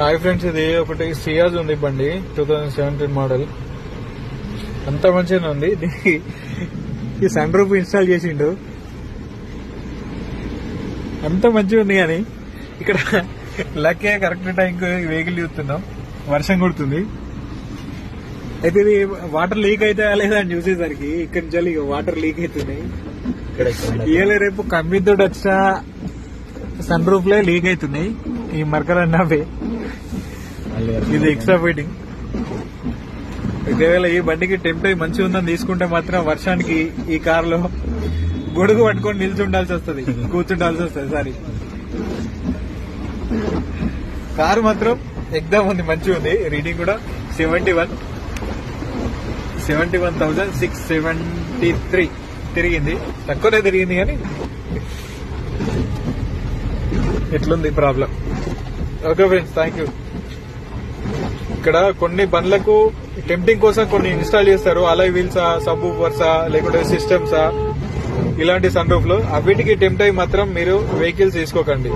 Hi friends, ఇది ఒకటి Ciaz ఉంది బండి 2017 మోడల్. అంత మంచిగా ఉంది. ఈ సన్ రూఫ్ ఇన్స్టాల్ చేసిండు, అంత మంచిగా ఉంది. కానీ ఇక్కడ లక్కే కరెక్ట్ టైంకి వెహికల్ చూస్తున్నాం, వర్షం కొడుతుంది. అయితే ఇది వాటర్ లీక్ అయితే లేదా అని చూసేసరికి ఇక్కడ నుంచి వాటర్ లీక్ అవుతున్నాయి. ఇవాళ రేపు కంపెనీతో వచ్చిన సన్ రూఫ్ లే లీక్ అవుతున్నాయి. ఈ మరకలన్నవే ఇది ఎక్స్ట్రా ఫిట్టింగ్. ఒకవేళ ఈ బండికి టెంపరే మంచిగా ఉందని తీసుకుంటే మాత్రం వర్షానికి ఈ కారులో గొడుగు పట్టుకొని నిల్చుండాల్సి వస్తుంది, కూర్చుండాల్సి వస్తుంది. సారీ, కారు మాత్రం ఎగ్జామ్ ఉంది, మంచిగా ఉంది. రీడింగ్ కూడా 71,673 తిరిగింది. తక్కువనే తిరిగింది కానీ ఎట్లుంది problem. Okay friends, thank you. ఇక్కడ కొన్ని బండ్లకు టెంప్టింగ్ కోసం కొన్ని ఇన్స్టాల్ చేస్తారు, అలాయ్ వీల్సా, సబ్ ఊఫర్సా, లేకుంటే సిస్టమ్సా, ఇలాంటి సన్ రూఫ్ లో. వీటికి టెంప్ట్ అయి మాత్రం మీరు వెహికల్స్ తీసుకోకండి.